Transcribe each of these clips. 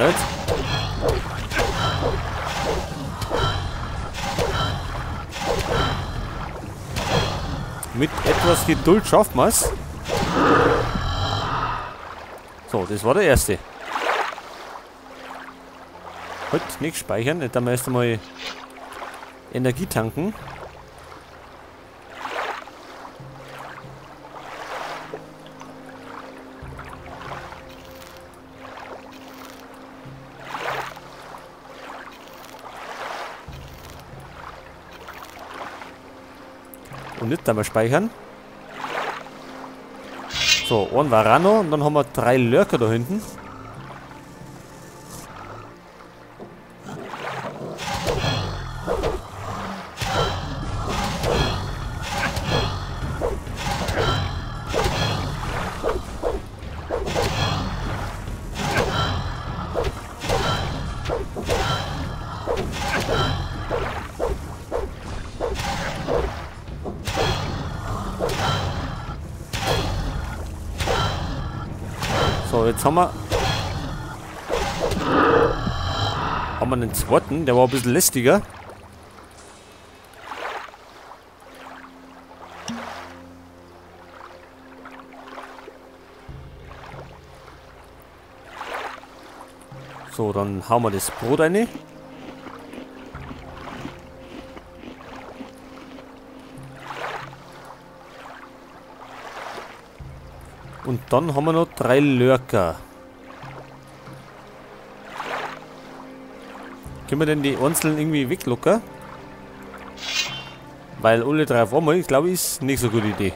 nicht. Mit etwas Geduld schafft man es. So, das war der erste. Halt, nicht speichern, nicht einmal erst einmal Energie tanken. Und nicht einmal speichern. So, ein Varano und dann haben wir 3 Lurker da hinten. So, jetzt haben wir einen zweiten, der war ein bisschen lästiger. So, dann hauen wir das Brot rein. Und dann haben wir noch 3 Lurker. Können wir denn die einzelnen irgendwie weglocken? Weil alle 3 auf einmal, ich glaube, ist nicht so eine gute Idee.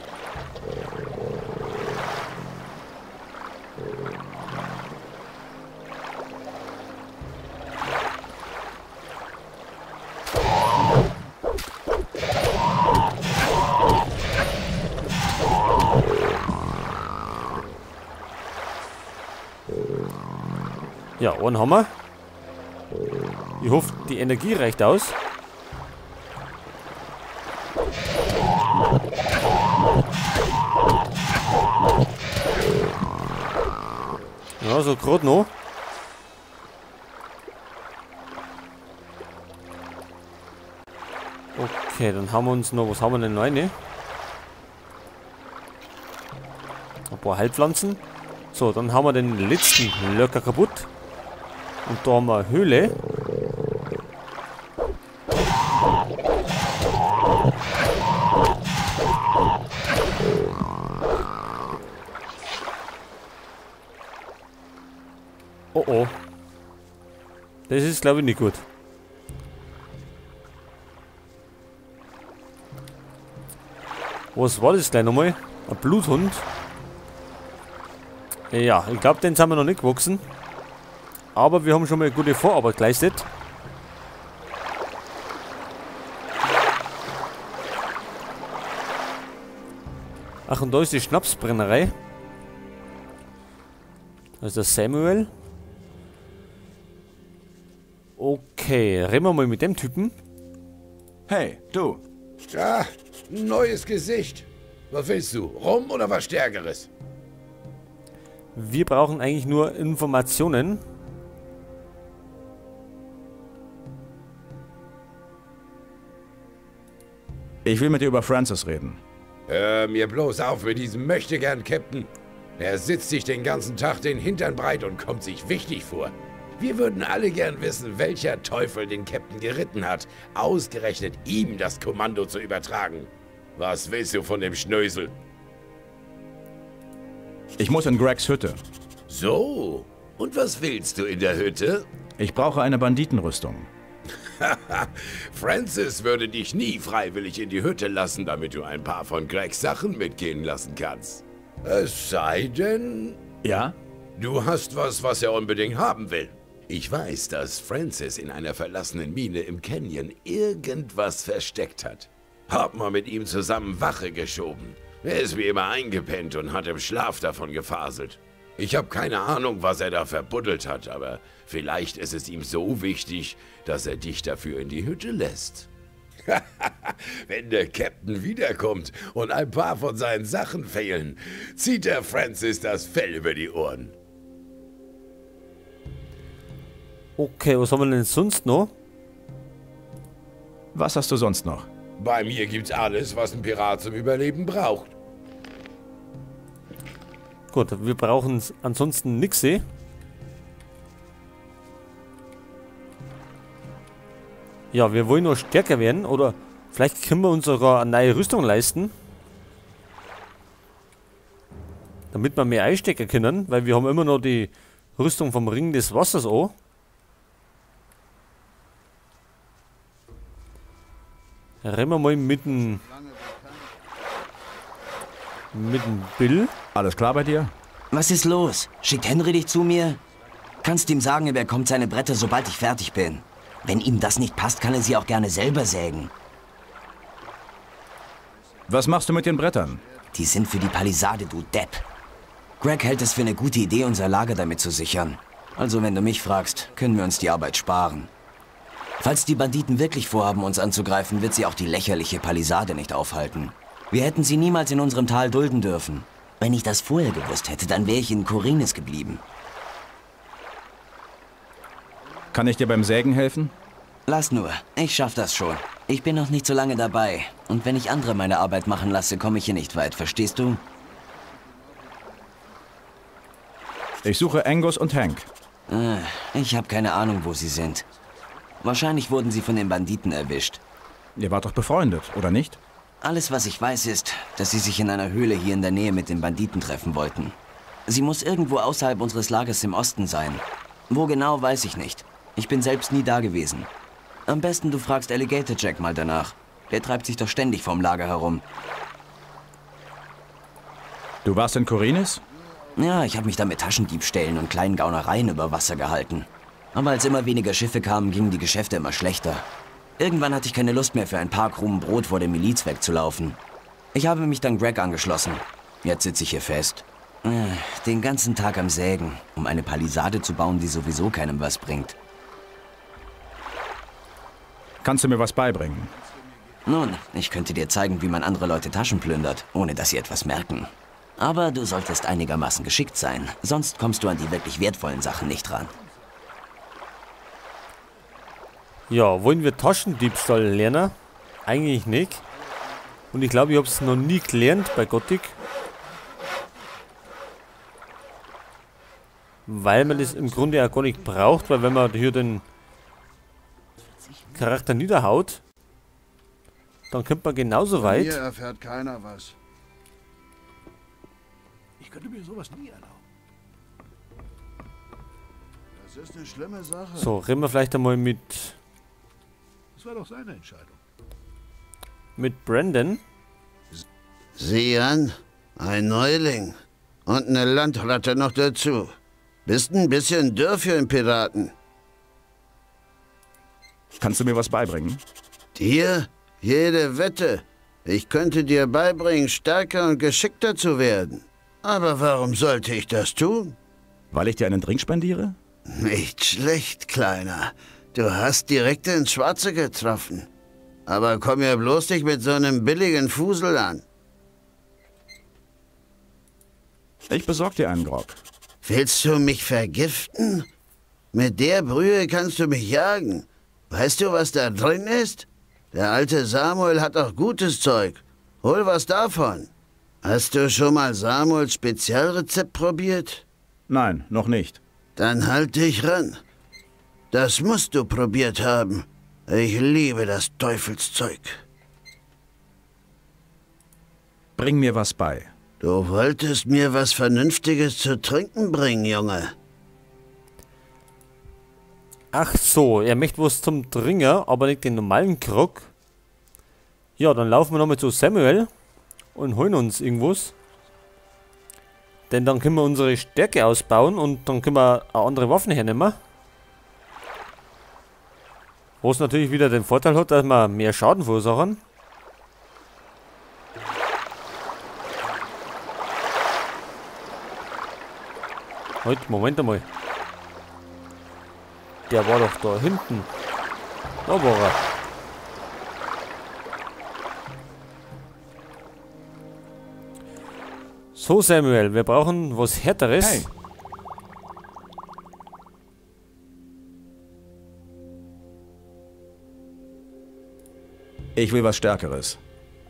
Ja, einen haben wir. Ich hoffe, die Energie reicht aus. Ja, so gerade noch. Okay, dann haben wir uns noch, was haben wir denn noch eine? Ein paar Heilpflanzen. So, dann haben wir den letzten Lurker kaputt. Und da haben wir eine Höhle. Oh oh. Das ist, glaube ich, nicht gut. Was war das gleich nochmal? Ein Bluthund. Ja, ich glaube, den sind wir noch nicht gewachsen. Aber wir haben schon mal eine gute Vorarbeit geleistet. Ach, und da ist die Schnapsbrennerei. Das ist der Samuel. Okay, reden wir mal mit dem Typen. Hey, du. Ja, ein neues Gesicht. Was willst du? Rum oder was Stärkeres? Wir brauchen eigentlich nur Informationen. Ich will mit dir über Francis reden. Hör mir bloß auf mit diesem Möchtegern-Captain. Er sitzt sich den ganzen Tag den Hintern breit und kommt sich wichtig vor. Wir würden alle gern wissen, welcher Teufel den Captain geritten hat, ausgerechnet ihm das Kommando zu übertragen. Was willst du von dem Schnösel? Ich muss in Gregs Hütte. So, und was willst du in der Hütte? Ich brauche eine Banditenrüstung. Francis würde dich nie freiwillig in die Hütte lassen, damit du ein paar von Gregs Sachen mitgehen lassen kannst. Es sei denn... Ja? Du hast was er unbedingt haben will. Ich weiß, dass Francis in einer verlassenen Mine im Canyon irgendwas versteckt hat. Hab mal mit ihm zusammen Wache geschoben. Er ist wie immer eingepennt und hat im Schlaf davon gefaselt. Ich habe keine Ahnung, was er da verbuddelt hat, aber vielleicht ist es ihm so wichtig, dass er dich dafür in die Hütte lässt. Wenn der Captain wiederkommt und ein paar von seinen Sachen fehlen, zieht der Francis das Fell über die Ohren. Okay, was haben wir denn sonst noch? Was hast du sonst noch? Bei mir gibt's alles, was ein Pirat zum Überleben braucht. Gut, wir brauchen ansonsten nichts. Ja, wir wollen nur stärker werden. Oder vielleicht können wir uns sogar eine neue Rüstung leisten. Damit wir mehr einstecken können. Weil wir haben immer noch die Rüstung vom Ring des Wassers an. Rennen wir mal mit dem Bill. Alles klar bei dir? Was ist los? Schickt Henry dich zu mir? Kannst ihm sagen, er bekommt seine Bretter, sobald ich fertig bin. Wenn ihm das nicht passt, kann er sie auch gerne selber sägen. Was machst du mit den Brettern? Die sind für die Palisade, du Depp. Greg hält es für eine gute Idee, unser Lager damit zu sichern. Also wenn du mich fragst, können wir uns die Arbeit sparen. Falls die Banditen wirklich vorhaben, uns anzugreifen, wird sie auch die lächerliche Palisade nicht aufhalten. Wir hätten sie niemals in unserem Tal dulden dürfen. Wenn ich das vorher gewusst hätte, dann wäre ich in Khorinis geblieben. Kann ich dir beim Sägen helfen? Lass nur, ich schaff das schon. Ich bin noch nicht so lange dabei. Und wenn ich andere meine Arbeit machen lasse, komme ich hier nicht weit, verstehst du? Ich suche Angus und Hank. Ich habe keine Ahnung, wo sie sind. Wahrscheinlich wurden sie von den Banditen erwischt. Ihr wart doch befreundet, oder nicht? Alles, was ich weiß, ist, dass sie sich in einer Höhle hier in der Nähe mit den Banditen treffen wollten. Sie muss irgendwo außerhalb unseres Lagers im Osten sein. Wo genau, weiß ich nicht. Ich bin selbst nie da gewesen. Am besten du fragst Alligator Jack mal danach. Der treibt sich doch ständig vorm Lager herum. Du warst in Khorinis? Ja, ich habe mich da mit Taschendiebstählen und kleinen Gaunereien über Wasser gehalten. Aber als immer weniger Schiffe kamen, gingen die Geschäfte immer schlechter. Irgendwann hatte ich keine Lust mehr, für ein paar Krumen Brot vor der Miliz wegzulaufen. Ich habe mich dann Greg angeschlossen. Jetzt sitze ich hier fest. Den ganzen Tag am Sägen, um eine Palisade zu bauen, die sowieso keinem was bringt. Kannst du mir was beibringen? Nun, ich könnte dir zeigen, wie man andere Leute Taschen plündert, ohne dass sie etwas merken. Aber du solltest einigermaßen geschickt sein, sonst kommst du an die wirklich wertvollen Sachen nicht ran. Ja, wollen wir Taschendiebstahl lernen? Eigentlich nicht. Und ich glaube, ich habe es noch nie gelernt bei Gothic. Weil man das im Grunde ja gar nicht braucht, weil wenn man hier den Charakter niederhaut, dann kommt man genauso weit. Hier erfährt keiner was. Ich könnte mir sowas nie erlauben. Das ist eine schlimme Sache. So, reden wir vielleicht einmal mit Das war doch seine Entscheidung. Brandon. Sieh an, ein Neuling. Und eine Landratte noch dazu. Bist ein bisschen dürr für einen Piraten. Kannst du mir was beibringen? Dir? Jede Wette. Ich könnte dir beibringen, stärker und geschickter zu werden. Aber warum sollte ich das tun? Weil ich dir einen Drink spendiere? Nicht schlecht, Kleiner. Du hast direkt ins Schwarze getroffen. Aber komm mir bloß nicht mit so einem billigen Fusel an. Ich besorg dir einen Grog. Willst du mich vergiften? Mit der Brühe kannst du mich jagen. Weißt du, was da drin ist? Der alte Samuel hat auch gutes Zeug. Hol was davon. Hast du schon mal Samuels Spezialrezept probiert? Nein, noch nicht. Dann halt dich ran. Das musst du probiert haben. Ich liebe das Teufelszeug. Bring mir was bei. Du wolltest mir was Vernünftiges zu trinken bringen, Junge. Ach so, er möchte was zum Trinken, aber nicht den normalen Grog. Ja, dann laufen wir nochmal zu Samuel und holen uns irgendwas. Denn dann können wir unsere Stärke ausbauen und dann können wir eine andere Waffen hernehmen. Was natürlich wieder den Vorteil hat, dass wir mehr Schaden verursachen. Halt, Moment einmal. Der war doch da hinten. Da war er. So, Samuel, wir brauchen was Härteres. Hey. Ich will was Stärkeres.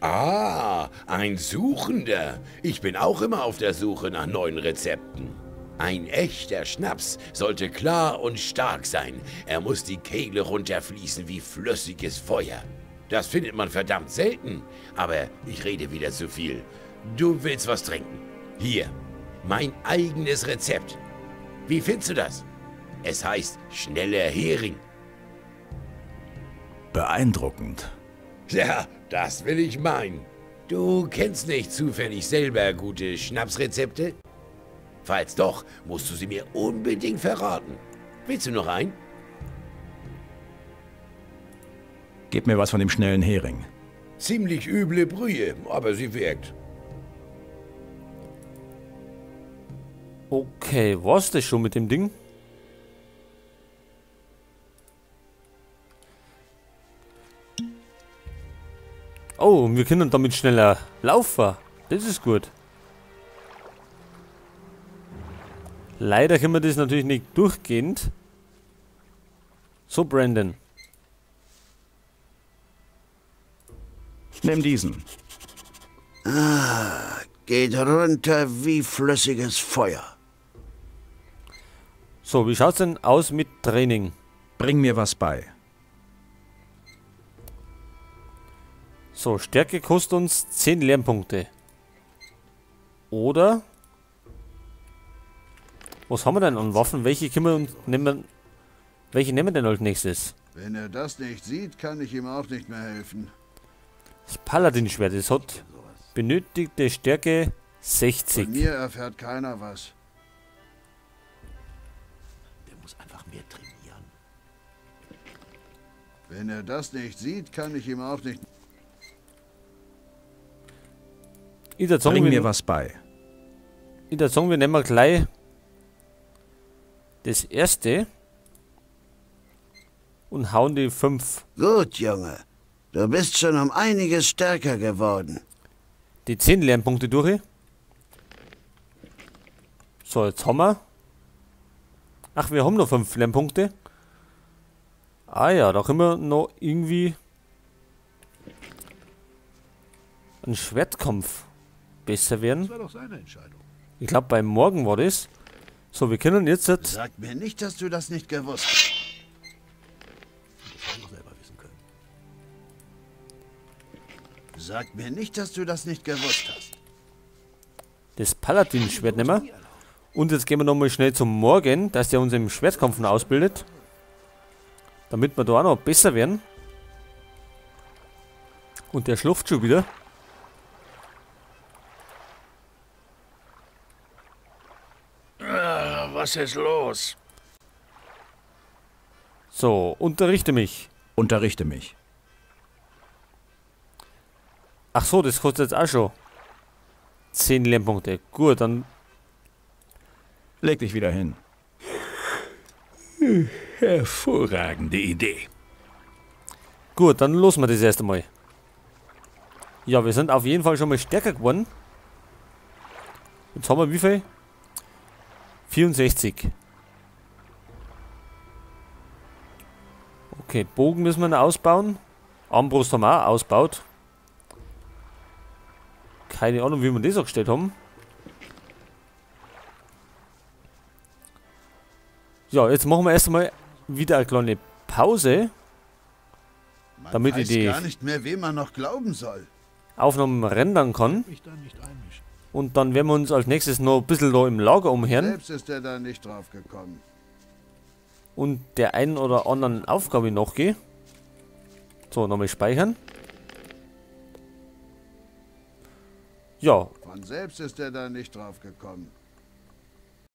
Ah, ein Suchender. Ich bin auch immer auf der Suche nach neuen Rezepten. Ein echter Schnaps sollte klar und stark sein. Er muss die Kehle runterfließen wie flüssiges Feuer. Das findet man verdammt selten. Aber ich rede wieder zu viel. Du willst was trinken? Hier, mein eigenes Rezept. Wie findest du das? Es heißt schneller Hering. Beeindruckend. Ja, das will ich meinen. Du kennst nicht zufällig selber gute Schnapsrezepte? Falls doch, musst du sie mir unbedingt verraten. Willst du noch ein? Gib mir was von dem schnellen Hering. Ziemlich üble Brühe, aber sie wirkt. Okay, war's das schon mit dem Ding? Oh, wir können damit schneller laufen. Das ist gut. Leider können wir das natürlich nicht durchgehend. So, Brandon. Nimm diesen. Geht runter wie flüssiges Feuer. So, wie schaut's denn aus mit Training? Bring mir was bei. So, Stärke kostet uns 10 Lernpunkte. Oder? Was haben wir denn an Waffen? Welche können wir uns nehmen? Welche nehmen wir denn als nächstes? Wenn er das nicht sieht, kann ich ihm auch nicht mehr helfen. Das Paladin-Schwert, das hat benötigte Stärke 60. Von mir erfährt keiner was. Der muss einfach mehr trainieren. Wenn er das nicht sieht, kann ich ihm auch nicht... Ich würde sagen, Bring mir was bei. wir nehmen gleich das erste und hauen die 5. Gut, Junge. Du bist schon um einiges stärker geworden. Die 10 Lernpunkte durch. So, jetzt haben wir. Ach, wir haben noch 5 Lernpunkte. Ah ja, da können wir noch irgendwie einen Schwertkampf besser werden. Das war doch seine Entscheidung. Ich glaube, beim Morgen war das. So, wir können jetzt... Sag mir nicht, dass du das nicht gewusst hast. Das hätte ich selber wissen können. Sag mir nicht, dass du das nicht gewusst hast. das Paladin-Schwert nehmen. Und jetzt gehen wir nochmal schnell zum Morgen, dass der uns im Schwertkampf noch ausbildet. Damit wir da auch noch besser werden. Und der schluft schon wieder. Was ist los? So, unterrichte mich. Unterrichte mich. Ach so, das kostet jetzt auch schon 10 Lernpunkte. Gut, dann... Leg dich wieder hin. Hervorragende Idee. Gut, dann losen wir das erste Mal. Ja, wir sind auf jeden Fall schon mal stärker geworden. Jetzt haben wir wie viel? 64. Okay, Bogen müssen wir noch ausbauen. Armbrust haben wir auch ausgebaut. Keine Ahnung, wie wir das auch gestellt haben. Ja, jetzt machen wir erst einmal wieder eine kleine Pause, Man damit ich weiß die gar nicht mehr, wem man noch glauben soll. Aufnahmen rendern kann. Mich da nicht einmischen. Und dann werden wir uns als nächstes noch ein bisschen da im Lager umhören Selbst ist er da nicht drauf gekommen. und der einen oder anderen Aufgabe nachgehen. So, nochmal speichern. Ja, Von selbst ist er da nicht drauf gekommen.